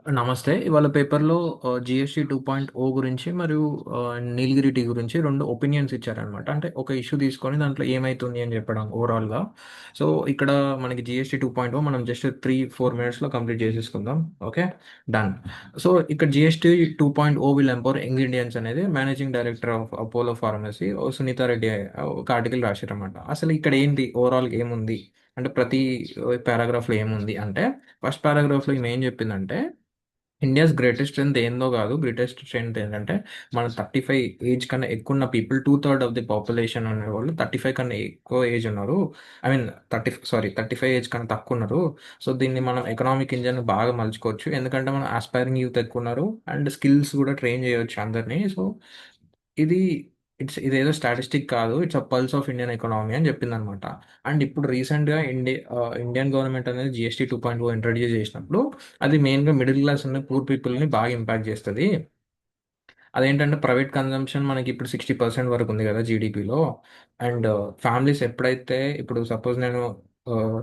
నమస్తే. ఇవాళ పేపర్‌లో జీఎస్టీ 2.0 గురించి మరియు నీలగిరి టీ గురించి 2 ఒపీనియన్స్ ఇచ్చారనమాట. అంటే ఒక ఇష్యూ తీసుకొని దాంట్లో ఏమైతుంది అని చెప్పడం ఓవరాల్‌గా. సో, ఇక్కడ మనకి జీఎస్టీ 2.0 మనం జస్ట్ 3, 4 మినిట్స్‌లో కంప్లీట్ చేసేసుకుందాం. ఓకే. డన్. సో, ఇక్కడ GST 2.0 will empower young Indians అనేది managing director of Apollo Pharmacy Sunita Reddy ఒక ఆర్టికల్ రాశారనమాట. అసలు ఇక్కడ ఏంటి ఓవరాల్‌గా ఏముంది? అంటే ప్రతి పారాగ్రాఫ్‌లో ఏముంది అంటే, ఫస్ట్ పారాగ్రాఫ్‌లో ఈమె ఏం చెప్పిందంటే ఇండియాస్ గ్రేటెస్ట్ స్ట్రెంత్ ఏందో కాదు. గ్రేటెస్ట్ స్ట్రెంత్ ఏంటంటే మన 35 ఏజ్ కన్నా ఎక్కువ ఉన్న పీపుల్ 2/3 ఆఫ్ ది పాపులేషన్ అనేవాళ్ళు 35 కన్నా ఎక్కువ ఏజ్ ఉన్నారు. ఐ మీన్ 35 ఏజ్ కన్నా తక్కువ ఉన్నారు. సో దీన్ని మనం ఎకనామిక్ ఇంజిన్ బాగా మలుచుకోవచ్చు. ఎందుకంటే మనం ఆస్పైరింగ్ యూత్ ఎక్కువ ఉన్నారు అండ్ స్కిల్స్ కూడా ట్రైన్ చేయొచ్చు అందరినీ. సో ఇది ఇదేదో స్టాటిస్టిక్ కాదు. It's a pulse of Indian economy అని చెప్పిందనమాట. అండ్ ఇప్పుడు రీసెంట్‌గా ఇండియన్ గవర్నమెంట్ అనేది జీఎస్టీ 2.0 ఇంట్రొడ్యూస్ చేసినప్పుడు అది మెయిన్‌గా మిడిల్ క్లాస్ ఉన్న పూర్ పీపుల్‌ని బాగా ఇంపాక్ట్ చేస్తది. అదేంటంటే ప్రైవేట్ కన్జంప్షన్ మనకి ఇప్పుడు 60% వరకు ఉంది కదా జీడీపీలో. అండ్ ఫ్యామిలీస్ ఎప్పుడైతే ఇప్పుడు సపోజ్ నేను ఆహ్,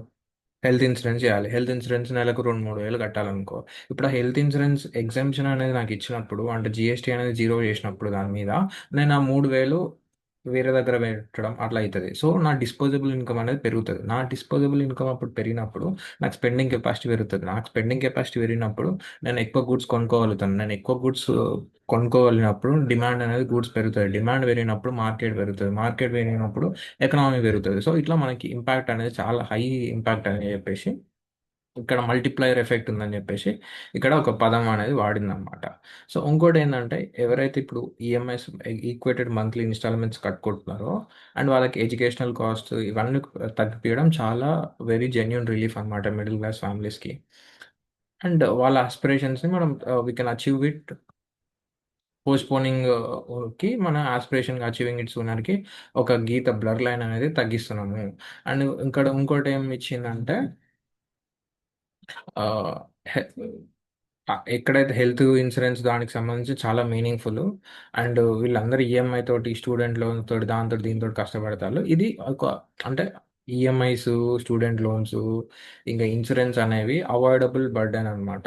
హెల్త్ ఇన్సూరెన్స్ చేయాలి. హెల్త్ ఇన్సూరెన్స్ నెలకు 2, 3 వేలు కట్టాలనుకో. ఇప్పుడు ఆ హెల్త్ ఇన్సూరెన్స్ ఎగ్జామ్షన్ అనేది నాకు ఇచ్చినప్పుడు అంటే జీఎస్టీ అనేది జీరో చేసినప్పుడు దాని మీద నేను ఆ 3,000 వేరే దగ్గర పెట్టడం అట్లా అయితది. సో, నా డిస్పోజబుల్ ఇన్‌కమ్ అనేది పెరుగుతది. నా డిస్పోజబుల్ ఇన్‌కమ్ అప్పుడు పెరిగినప్పుడు నాకు స్పెండింగ్ కెపాసిటీ పెరుగుతది. నాకు స్పెండింగ్ కెపాసిటీ పెరిగినప్పుడు నేను ఎక్కువ గూడ్స్ కొనుక్కోగలుగుతాను. నేను ఎక్కువ గూడ్స్ కొనుక్కోగలిగినప్పుడు డిమాండ్ అనేది గూడ్స్ పెరుగుతది. డిమాండ్ పెరిగినప్పుడు మార్కెట్ పెరుగుతది. మార్కెట్ పెరిగినప్పుడు ఎకనామీ పెరుగుతది. సో, ఇట్లా మనకి ఇంపాక్ట్ అనేది చాలా హై ఇంపాక్ట్ అని చెప్పేసి ఇక్కడ మల్టిప్లైయర్ ఎఫెక్ట్ ఉందని చెప్పేసి ఇక్కడ ఒక పదం అనేది వాడిందనమాట. సో, ఇంకోటేందంటే ఎవరైతే ఇప్పుడు ఈఎంఐస్ ఈక్వేటెడ్ మంత్లీ ఇన్‌స్టాల్‌మెంట్స్ కట్టుకుంటున్నారో అండ్ వాళ్ళకి ఎడ్యుకేషనల్ కాస్ట్ ఇవన్నీ తగ్గిపియడం చాలా వెరీ జెన్యూన్ రిలీఫ్ అనమాట మిడిల్ క్లాస్ ఫ్యామిలీస్‌కి. అండ్ వాళ్ళ ఆస్పిరేషన్స్‌ని మనం we can achieve it postponing మన యాస్పిరేషన్‌గా అచీవింగ్ ఇట్ సూనర్‌కి ఒక గీత బ్లర్ లైన్ అనేది తగ్గిస్తున్నాము. అండ్ ఇక్కడ ఇంకోటేమి ఇచ్చిందంటే ఆహ్, హె ఎక్కడైతే హెల్త్ ఇన్సూరెన్స్ దానికి సంబంధించి చాలా మీనింగ్‌ఫుల్. అండ్ వీళ్ళందరూ ఈఎంఐ తోటి, స్టూడెంట్ లోన్ తోటి, దానితోటి, దీనితోటి కష్టపడతారు. ఇది ఒక అంటే ఈఎంఐస్, స్టూడెంట్ లోన్స్, ఇంకా ఇన్సూరెన్స్ అనేవి అవాయిడబుల్ బర్డెన్ అనమాట.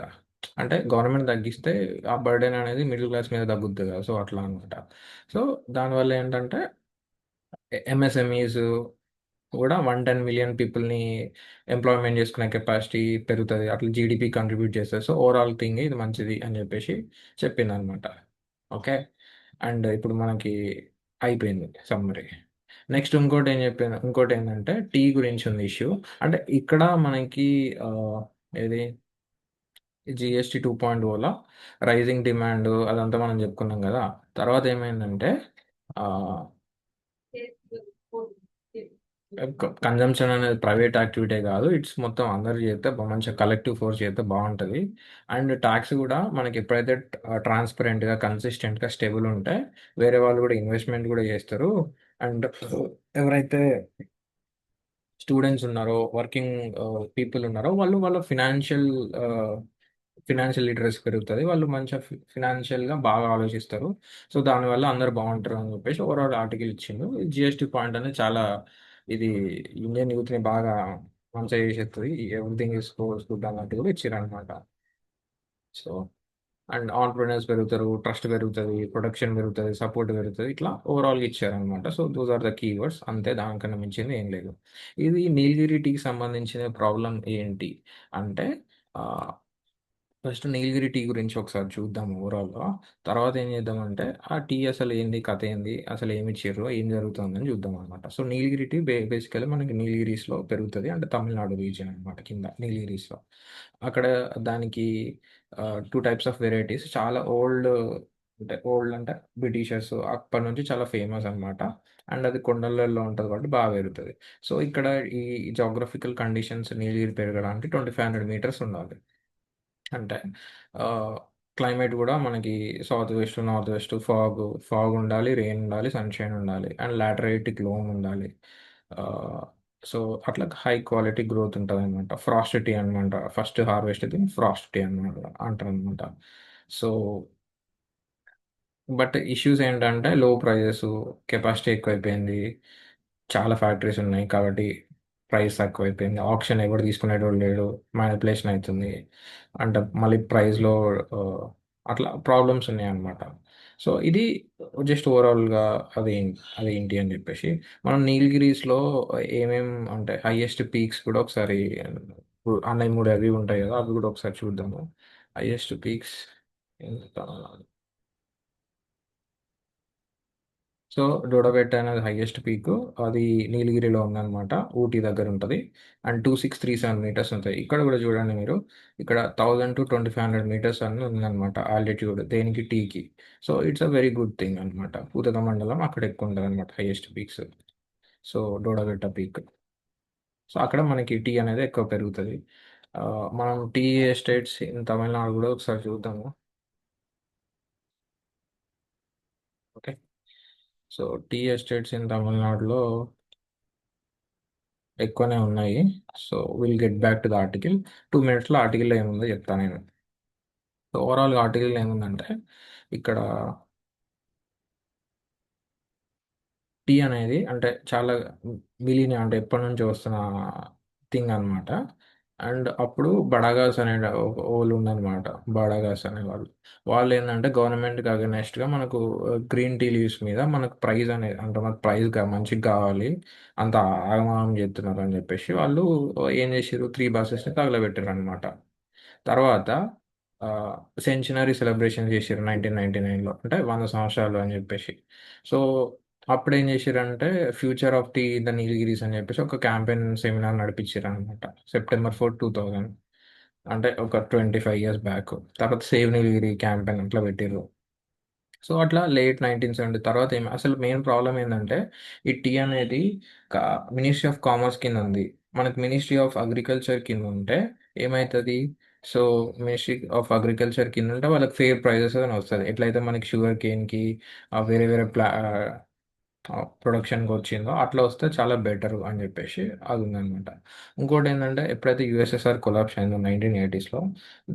అంటే గవర్నమెంట్ తగ్గిస్తే ఆ బర్డెన్ అనేది మిడిల్ క్లాస్ మీద తగ్గుద్ది కదా! సో, అట్లా అనమాట. సో, దానివల్ల ఏంటంటే ఎంఎస్ఎంఈస్ కూడా 110 మిలియన్ పీపుల్‌ని ఎంప్లాయ్‌మెంట్ చేసుకునే కెపాసిటీ పెరుగుతది. అట్లా జీడీపీ కంట్రిబ్యూట్ చేస్తది. సో, ఓవరాల్ థింగ్ ఇది మంచిది అని చెప్పేసి చెప్పిందనమాట. ఓకే. అండ్ ఇప్పుడు మనకి అయిపోయింది సమ్మరీ. నెక్స్ట్ ఇంకోటేంటంటే టీ గురించి ఉంది ఇష్యూ. అంటే ఇక్కడ మనకి ఆహ్, ఏది జీఎస్టీ 2.0లో రైజింగ్ డిమాండ్ అదంతా మనం చెప్పుకున్నాం గదా! తర్వాత ఏమైందంటే ఆహ్ కన్జంప్షన్ అనేది ప్రైవేట్ యాక్టివిటీ కాదు. ఇట్స్ మొత్తం అందరూ చేస్తే మంచిగా కలెక్టివ్ ఫోర్స్ చేస్తే బావుంటది. అండ్ టాక్స్ గూడా మనకి ఎప్పుడైతే ట్రాన్స్‌పరెంట్‌గా, కన్సిస్టెంట్‌గా, స్టేబుల్ ఉంటే వేరే వాళ్ళు గూడా ఇన్వెస్ట్‌మెంట్ గూడా చేస్తారు. అండ్ ఎవరైతే స్టూడెంట్స్ ఉన్నారో, వర్కింగ్ పీపుల్ ఉన్నారో వాళ్ళు వాళ్ళ ఆహ్, ఫినాన్షియల్ లిటరసీ పెరుగుతది. వాళ్ళు మంచిగా ఫినాన్షియల్‌గా బాగా ఆలోచిస్తారు. సో, దానివల్ల అందరూ బావుంటారు అని చెప్పేసి ఓవరాల్ ఆర్టికల్ ఇచ్చిండు. ఈ జీఎస్టీ పాయింట్ అనేది చాలా ఇది ఇండియన్ యూత్‌ని బాగా మంచిగా చేసేస్తది. ఎవ్రీథింగ్ ఈస్ గుడ్ అన్నట్టు కూడా ఇచ్చిర్రనమాట. సో అండ్ ఆంట్రప్రెన్యూర్స్ పెరుగుతారు, ట్రస్ట్ పెరుగుతది, ప్రొడక్షన్ పెరుగుతది, సపోర్ట్ పెరుగుతది. ఇట్లా ఓవరాల్‌గా ఇచ్చారనమాట. So, those are the keywords అంతే దానికన్నా మించింది ఏం లేదు. ఇది నీలగిరి టీకి సంబంధించిన ప్రాబ్లమ్ ఏంటి అంటే ఆహ్, ఫస్ట్ నీలగిరి టీ గురించి ఒకసారి చూద్దాం ఓవరాల్‌గా. తర్వాత ఏం చేద్దామంటే ఆ టీ అసలు ఏంది? కథ ఏంది? అసలు ఏమిచ్చిర్రు? ఏం జరుగుతుందని చూద్దామనమాట. సో, నీలగిరి టీ బేసికల్లీ మనకి నీలగిరీస్‌లో పెరుగుతది. అంటే తమిళనాడు రీజియన్ అనమాట కింద నీలగిరీస్‌లో. అక్కడ దానికి 2 టైప్స్ ఆఫ్ వెరైటీస్ చాలా ఓల్డ్ అంటే బ్రిటిషర్స్ అప్పటి నుంచి చాలా ఫేమస్ అనమాట. అండ్ అది కొండలలో ఉంటది కాబట్టి బాగా పెరుగుతది. సో, ఇక్కడ ఈ జియోగ్రాఫికల్ కండిషన్స్ నీలగిరి పెరగడానికి 2500 మీటర్స్ ఉండాలి. అంటే ఆహ్, క్లైమేట్ గూడా మనకి south west, north west fog ఉండాలి, రెయిన్ ఉండాలి, సన్‌షైన్ ఉండాలి. అండ్ లాటరైటిక్ లోమ్ ఉండాలి. ఆహ్, సో, అట్లా హై క్వాలిటీ గ్రోత్ ఉంటదనమాట. ఫ్రాస్ట్ టీ అనమాట. ఫస్ట్ హార్వెస్ట్ ఇది ఫ్రాస్ట్ టీ అనమాట అంటారనమాట. సో, బట్ ఇష్యూస్ ఏంటంటే లో ప్రైజెసు, కెపాసిటీ ఎక్కువైపోయింది. చాలా ఫ్యాక్టరీస్ ఉన్నాయి కాబట్టి ప్రైస్ తక్కువైపోయింది, ఆప్షన్ ఎవరు తీసుకునేటోడు లేడు, మ్యానిపులేషన్ అవుతుంది అంటే మళ్ళీ ప్రైస్లో అట్లా ప్రాబ్లమ్స్ ఉన్నాయన్నమాట. సో ఇది జస్ట్ ఓవరాల్గా అది అదేంటి అని చెప్పేసి మనం నీలగిరీస్లో ఏమేం అంటే హైయెస్ట్ పీక్స్ కూడా ఒకసారి అన్నయ్య మూడు అవి ఉంటాయి కదా, అవి కూడా ఒకసారి చూద్దాము. హైయెస్ట్ పీక్స్ ఎంత. సో డోడబెట్ట అనేది హైయెస్ట్ పీక్, అది నీలగిరిలో ఉందన్నమాట, ఊటీ దగ్గర ఉంటుంది. అండ్ 2637 మీటర్స్ ఉంటాయి. ఇక్కడ కూడా చూడండి మీరు, ఇక్కడ 1000 to 2500 మీటర్స్ అని ఉందన్నమాట ఆల్టిట్యూడ్, దేనికి టీకి. So it's a very good thing అనమాట. పూతక మండలం అక్కడ ఎక్కువ ఉంటుంది అనమాట highest peaks. So Doddabetta peak. So అక్కడ మనకి టీ అనేది ఎక్కువ పెరుగుతుంది. ఆ, మనం టీ ఎస్టేట్స్ ఇన్ తమిళనాడు కూడా ఒకసారి చూద్దాము. Okay. So tea estates in తమిళనాడులో ఎక్కువనే ఉన్నాయి. So will get back to the article. 2 మినిట్స్లో ఆర్టికల్లో ఏముందో చెప్తాను నేను. సో ఓవరాల్గా ఆర్టికల్ ఏముందంటే, ఇక్కడ టీ అనేది అంటే చాలా మిలీనియం అంటే ఎప్పటి నుంచి వస్తున్న థింగ్ అనమాట. అండ్ అప్పుడు బడాగాస్ అనే వాళ్ళు ఉందన్నమాట. బడాగాస్ అనే వాళ్ళు, వాళ్ళు ఏంటంటే గవర్నమెంట్కి అగనెస్ట్గా మనకు గ్రీన్ టీ లీవ్స్ మీద మనకు ప్రైజ్ అనేది అంటే మనకు ప్రైజ్ మంచిగా కావాలి, అంత ఆగమాగం చేస్తున్నారు అని చెప్పేసి వాళ్ళు ఏం చేసారు, 3 బస్సెస్ని తగలబెట్టారు అనమాట. తర్వాత సెంచనరీ సెలబ్రేషన్ చేసారు 1999లో, అంటే 100 సంవత్సరాలు అని చెప్పేసి. సో అప్పుడు ఏం చేశారంటే future of tea the Nilgiris అని చెప్పేసి ఒక క్యాంపెయిన్ సెమినార్ నడిపించారు అనమాట. September 4, 2000, అంటే ఒక 25 years బ్యాక్. తర్వాత సేవ్ నీలగిరి క్యాంపెయిన్ అట్లా పెట్టారు. సో అట్లా లేట్ 1970 తర్వాత అసలు మెయిన్ ప్రాబ్లం ఏంటంటే, ఈ టీ అనేది మినిస్ట్రీ ఆఫ్ కామర్స్ కింద ఉంది. మనకి మినిస్ట్రీ ఆఫ్ అగ్రికల్చర్ కింద ఉంటే ఏమవుతుంది, సో మినిస్ట్రీ ఆఫ్ అగ్రికల్చర్ కింద ఉంటే వాళ్ళకి ఫేర్ ప్రైజెస్ అని వస్తుంది. ఎట్లయితే మనకి షుగర్ కేన్కి వేరే వేరే ప్రొడక్షన్కి వచ్చిందో అట్లా వస్తే చాలా బెటర్ అని చెప్పేసి అది ఉందన్నమాట. ఇంకోటి ఏంటంటే, ఎప్పుడైతే యుఎస్ఎస్ఆర్ కొలాప్స్ అయిందో 1980స్లో,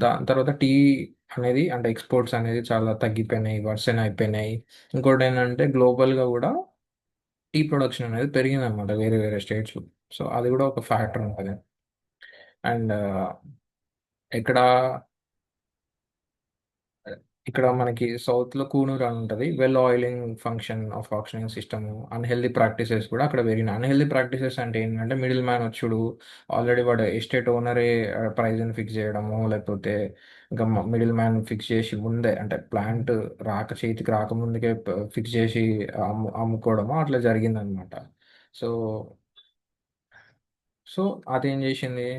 దాని తర్వాత టీ అనేది అంటే ఎక్స్పోర్ట్స్ అనేది చాలా తగ్గిపోయినాయి, వర్సెన్ అయిపోయినాయి. ఇంకోటి ఏంటంటే గ్లోబల్గా కూడా టీ ప్రొడక్షన్ అనేది పెరిగింది అనమాట వేరే వేరే స్టేట్స్లో. సో అది కూడా ఒక ఫ్యాక్టర్ ఉంటుంది. అండ్ ఇక్కడ ఇక్కడ మనకి సౌత్లో కూనూరు అని ఉంటుంది. Well oiling function of auctioning system, unhealthy practices కూడా అక్కడ పెరిగినాయి. అన్హెల్దీ ప్రాక్టీసెస్ అంటే ఏంటంటే, మిడిల్ మ్యాన్ వచ్చుడు, ఆల్రెడీ వాడు ఎస్టేట్ ఓనరే ప్రైజ్ని ఫిక్స్ చేయడము, లేకపోతే ఇంకా మిడిల్ మ్యాన్ ఫిక్స్ చేసి ముందే అంటే ప్లాంట్ చేతికి రాకముందుకే ఫిక్స్ చేసి అమ్ముకోవడము అట్లా జరిగిందనమాట. సో సో అదేం చేసింది,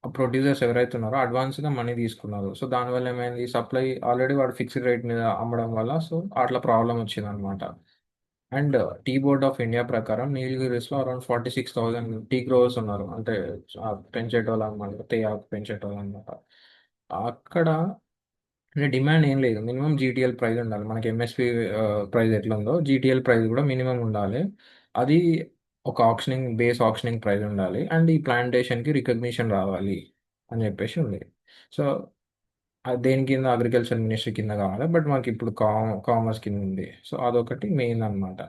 ఆ ప్రొడ్యూసర్స్ ఎవరైతే ఉన్నారో అడ్వాన్స్గా మనీ తీసుకున్నారు. సో దానివల్ల ఏమైంది, సప్లై ఆల్రెడీ వాడు ఫిక్స్డ్ రేట్ మీద అమ్మడం వల్ల సో అట్లా ప్రాబ్లం వచ్చింది అనమాట. And tea board of India ప్రకారం నీలగిరీస్లో అరౌండ్ 46,000 టీ గ్రోవర్స్ ఉన్నారు, అంటే పెంచేటోళ్ళు అనమాట, తేయాకు పెంచేటోళ్ళు అనమాట. అక్కడ డిమాండ్ ఏం లేదు, మినిమం జీటీఎల్ ప్రైస్ ఉండాలి. మనకి ఎంఎస్పి ప్రైస్ ఎట్లా ఉందో జీటీఎల్ ప్రైస్ కూడా మినిమం ఉండాలి. అది ఒక బేస్ ఆప్షనింగ్ ప్రైస్ ఉండాలి. అండ్ ఈ ప్లాంటేషన్కి రికగ్నిషన్ రావాలి అని చెప్పేసి ఉంది. సో అది దేని కింద, అగ్రికల్చర్ మినిస్ట్రీ కింద కావాలి, బట్ మాకు ఇప్పుడు కామర్స్ కింద ఉంది. సో అదొకటి మెయిన్ అనమాట.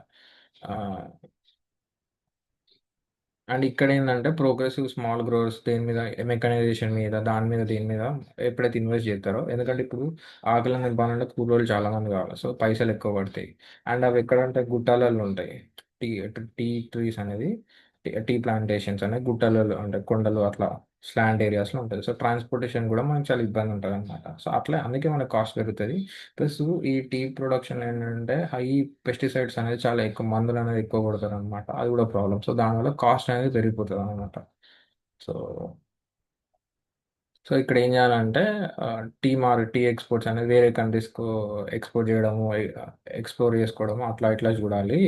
అండ్ ఇక్కడ ఏంటంటే ప్రోగ్రెసివ్ స్మాల్ గ్రోవర్స్ దేని మీద, మెకనైజేషన్ మీద, దాని మీద దీని మీద ఎప్పుడైతే ఇన్వెస్ట్ చేస్తారో, ఎందుకంటే ఇప్పుడు ఆకలిని నింపాలంటే కూలోళ్ళు చాలా మంది కావాలి, సో పైసలు ఎక్కువ పడతాయి. అండ్ అవి ఎక్కడంటే గుట్టాలలో ఉంటాయి. టీ టీ ట్రీస్ అనేది, టీ ప్లాంటేషన్స్ అనేది గుట్టలలో అంటే కొండలు అట్లా స్లాండ్ ఏరియాస్లో ఉంటుంది. సో ట్రాన్స్పోర్టేషన్ కూడా మనకి చాలా ఇబ్బంది ఉంటుంది అనమాట. సో అట్లా అందుకే మనకు కాస్ట్ పెరుగుతుంది. ప్లస్ ఈ టీ ప్రొడక్షన్ ఏంటంటే హై పెస్టిసైడ్స్ అనేది చాలా ఎక్కువ, మందులు అనేది ఎక్కువ కొడతారు అనమాట, అది కూడా ప్రాబ్లం. సో దానివల్ల కాస్ట్ అనేది పెరిగిపోతుంది అనమాట. సో సో ఇక్కడ ఏం చేయాలంటే, టీ ఎక్స్పోర్ట్స్ అనేది వేరే కంట్రీస్కు ఎక్స్పోర్ట్ చేయడము, ఎక్స్ప్లోర్ చేసుకోవడము అట్లా ఇట్లా చూడాలి.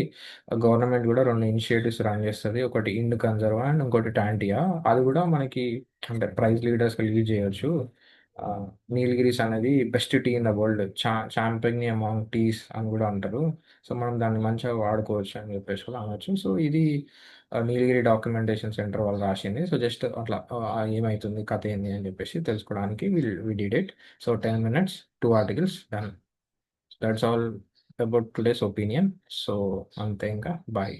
గవర్నమెంట్ కూడా 2 ఇనిషియేటివ్స్ రన్ చేస్తుంది, ఒకటి ఇండ్ కన్జర్వ్ అండ్ ఇంకోటి టాంటియా. అది కూడా మనకి అంటే ప్రైజ్ లీడర్స్కి లీడ్ చేయొచ్చు. ఆ, నీలగిరీస్ అనేది best tea in the world, champion among teas అని కూడా అంటారు. సో మనం దాన్ని మంచిగా వాడుకోవచ్చు అని చెప్పేసి కూడా అనొచ్చు. సో ఇది నీలగిరి డాక్యుమెంటేషన్ సెంటర్ వాళ్ళు రాసింది. సో జస్ట్ అట్లా ఏమైతుంది కథ ఏంది అని చెప్పేసి తెలుసుకోవడానికి we did it. So 10 minutes, 2 articles done. That's all about today's opinion. So అంతే, ఇంకా బాయ్.